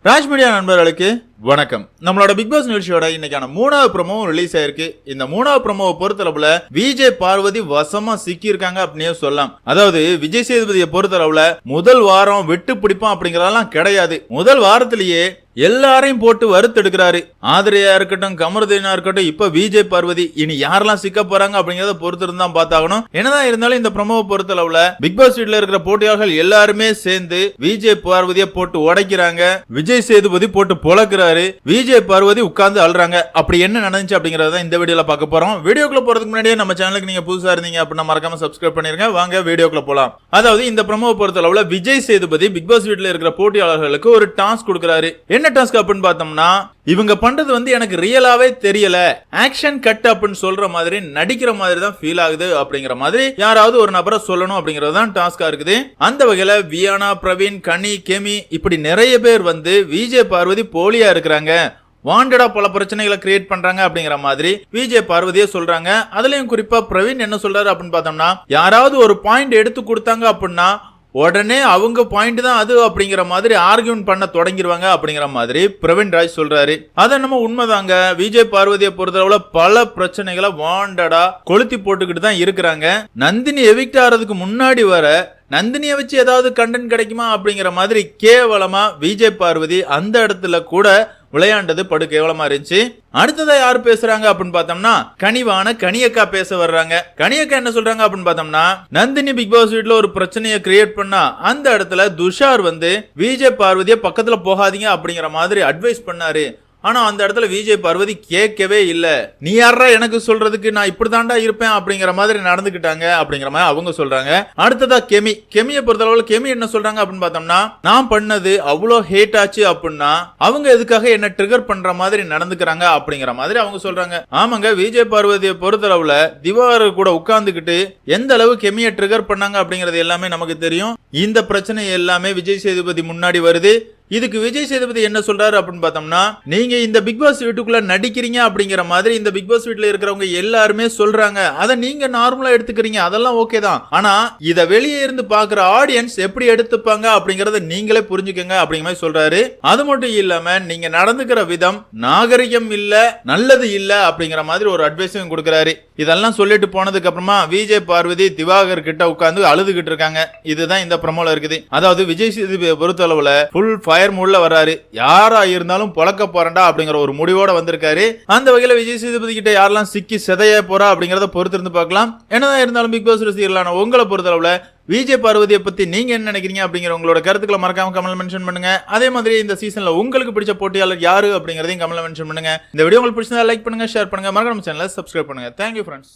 Raj media நண்பர்களுக்கு வணக்கம். நம்மளோட பிக் பாஸ் நிகழ்ச்சியோட இன்னைக்கான 3வது ப்ரோமோ ரிலீஸ் ஆயிருக்கு. இந்த 3வது ப்ரோமோவை பொறுத்தளவுல விஜய் பார்வதி வசமா சிக்கி இருக்காங்க அப்படின்னே சொல்லலாம். அதாவது விஜய் சேதுபதியை பொறுத்தளவுல முதல் வாரம் விட்டு பிடிப்பான் அப்படிங்கறதெல்லாம் கிடையாது. முதல் வாரத்திலேயே எல்லாரையும் போட்டு வறுத்தெடுக்கிறாரு. ஆதிரையா இருக்கட்டும், கமருதீனா இருக்கட்டும், இப்ப விஜய் பார்வதி, இனி யாரெல்லாம் சிக்க போறாங்க அப்படிங்கறத பொறுத்து இருந்தா பார்த்தாகணும். என்னதான் இருந்தாலும் இந்த ப்ரோமோவை பொறுத்தளவுல பிக் பாஸ் வீட்ல இருக்கிற போட்டியாளர்கள் எல்லாருமே சேர்ந்து விஜய் பார்வதியை போட்டு உடைக்கிறாங்க. விஜய் சேதுபதி போட்டு பொளக்குறாரு. விஜய் பார்வதி உட்கார்ந்து அழுறாங்க. அப்படி என்ன நடந்துச்சு அப்படிங்கறத இந்த வீடியோல பார்க்க போறோம். வீடியோக்குள்ள போறதுக்கு முன்னாடியே நம்ம சேனலுக்கு நீங்க புதுசா இருந்தீங்க அப்படின்னா மறக்காம சப்ஸ்கிரைப் பண்ணிருங்க. வாங்க வீடியோக்குள்ள போலாம். அதாவது இந்த ப்ரோமோவை பொறுத்தளவுல விஜய் சேதுபதி பிக் பாஸ் வீட்ல இருக்கிற போட்டியாளர்களுக்கு ஒரு டாஸ்க் கொடுக்கிறாரு. என்ன டாஸ்க் அப்படின்னு பார்த்தோம்னா, இவங்க பண்றது எனக்கு ரியலாவே தெரியல, ஆக்ஷன் கட் அப்படின்னு சொல்ற மாதிரி நடிக்கிற மாதிரி தான் ஃபீல் ஆகுது அப்படிங்கிற மாதிரி யாராவது ஒரு நபரை சொல்லணும் அப்படிங்கறது தான் டாஸ்கா இருக்குது. அந்த வகையில வியானா, பிரவீன், கனி, கெமி இப்படி நிறைய பேர் விஜய் பார்வதி போலியா இருக்கிறாங்க, வாண்டடா பல பிரச்சனைகளை கிரியேட் பண்றாங்க அப்படிங்கிற மாதிரி விஜய் பார்வதியே சொல்றாங்க. அதுலயும் குறிப்பா பிரவீன் என்ன சொல்றாரு அப்படின்னு பார்த்தோம்னா, யாராவது ஒரு பாயிண்ட் எடுத்து கொடுத்தாங்க அப்படின்னா உடனே அவங்க பாயிண்ட் தான் அது அப்படிங்கிற மாதிரி ஆர்கியூமெண்ட் பண்ண தொடங்கிடுவாங்க அப்படிங்கிற மாதிரி பிரவீன் ராஜ் சொல்றாரு. அது நம்ம உண்மைதாங்க. விஜய் பார்வதியை பொறுத்தளவுல பல பிரச்சனைகளை வாண்டடா கொளுத்தி போட்டுக்கிட்டு தான் இருக்கிறாங்க. நந்தினி எவிக்ட் ஆறதுக்கு முன்னாடி வர நந்தினியை வச்சு ஏதாவது கண்டென்ட் கிடைக்குமா அப்படிங்கிற மாதிரி கேவலமா விஜய் பார்வதி அந்த இடத்துல கூட விளையாண்டது படு கேவலமா இருந்துச்சு. அடுத்ததா யாரு பேசுறாங்க அப்படின்னு பார்த்தோம்னா, கனிவான கனியக்கா பேச வர்றாங்க. கனியக்கா என்ன சொல்றாங்க அப்படின்னு பார்த்தோம்னா, நந்தினி பிக் பாஸ் வீட்ல ஒரு பிரச்சனையை கிரியேட் பண்ணா அந்த இடத்துல துஷார் விஜய் பார்வதியை பக்கத்துல போகாதீங்க அப்படிங்கிற மாதிரி அட்வைஸ் பண்ணாரு. ஆனா அந்த இடத்துல விஜய் பார்வதி கேட்கவே இல்ல. நீ யாரா எனக்கு சொல்றதுக்கு, நான் இப்படிதான்டா இருப்பேன் அப்படிங்கிற மாதிரி நடந்துக்கிட்டாங்க அப்படிங்கிற மாதிரி அவங்க சொல்றாங்க. அடுத்ததா கெமியை பொறுத்தளவுல கெமி என்ன சொல்றாங்க அப்படின்னு பார்த்தோம்னா, நான் பண்ணது அவ்வளோ ஹேட் ஆச்சு அப்படின்னா அவங்க எதுக்காக என்ன ட்ரிகர் பண்ற மாதிரி நடந்துக்கிறாங்க அப்படிங்கிற மாதிரி அவங்க சொல்றாங்க. ஆமாங்க, விஜய் பார்வதியை பொறுத்தளவுல திவாகர் கூட உட்கார்ந்துகிட்டு எந்த அளவு கெமியை ட்ரிகர் பண்ணாங்க அப்படிங்கறது எல்லாமே நமக்கு தெரியும். இந்த பிரச்சனை எல்லாமே விஜய் சேதுபதி முன்னாடி வருது. இதுக்கு விஜய் சேதுபதி என்ன சொல்றாரு அப்படின்னு பார்த்தோம்னா, நீங்க இந்த பிக் பாஸ் வீட்டுக்குள்ள நடிக்கிறீங்க அப்படிங்கிற மாதிரி இந்த பிக் பாஸ் வீட்டுல இருக்கிறவங்க எல்லாருமே சொல்றாங்க. அதை நீங்க நார்மலா எடுத்துக்கிறீங்க, அதெல்லாம் ஓகே தான். ஆனா இத வெளியே இருந்து பாக்குற ஆடியன்ஸ் எப்படி எடுத்துப்பாங்க அப்படிங்கறத நீங்களே புரிஞ்சுக்கங்க அப்படிங்கிற மாதிரி சொல்றாரு. அது மட்டும் இல்லாம நீங்க நடந்துக்கிற விதம் நாகரிகம் இல்ல, நல்லது இல்ல அப்படிங்கிற மாதிரி ஒரு அட்வைஸும் கொடுக்கிறாரு. இதெல்லாம் சொல்லிட்டு போனதுக்கு அப்புறமா விஜய் பார்வதி திவாகர் கிட்ட உட்கார்ந்து அழுதுகிட்டு இருக்காங்க. இதுதான் இந்த ப்ரோமோல இருக்குது. அதாவது விஜய் சேதுபதியை பொறுத்தளவுல ஃபுல் ஃபயர் மூட்ல வர்றாரு. யாரா இருந்தாலும் பொளக்க போறண்டா அப்படிங்கிற ஒரு முடிவோட வந்திருக்காரு. அந்த வகையில விஜய் சேதுபதி கிட்ட யாரெல்லாம் சிக்கி செதைய போறா அப்படிங்கறத பொறுத்து இருந்து பார்க்கலாம். என்னதான் இருந்தாலும் பிக் பாஸ் ரசிகர்களான உங்களை பொறுத்தளவுல விஜய் பார்வதியை பத்தி நீங்க என்ன நினைக்கிறீங்க அப்படிங்கிற உங்களோட கருத்துக்களை மறக்காம கமெண்ட்ல மென்ஷன் பண்ணுங்க. அதே மாதிரி இந்த சீசன்ல உங்களுக்கு பிடிச்ச போட்டியாளர் யாரு அப்படிங்கறதையும் கமெண்ட்ல மென்ஷன் பண்ணுங்க. இந்த வீடியோ உங்களுக்கு பிடிச்சதா லைக் பண்ணுங்க, ஷேர் பண்ணுங்க, மறக்காம சேனலை சப்ஸ்கிரைப் பண்ணுங்க. Thank you friends.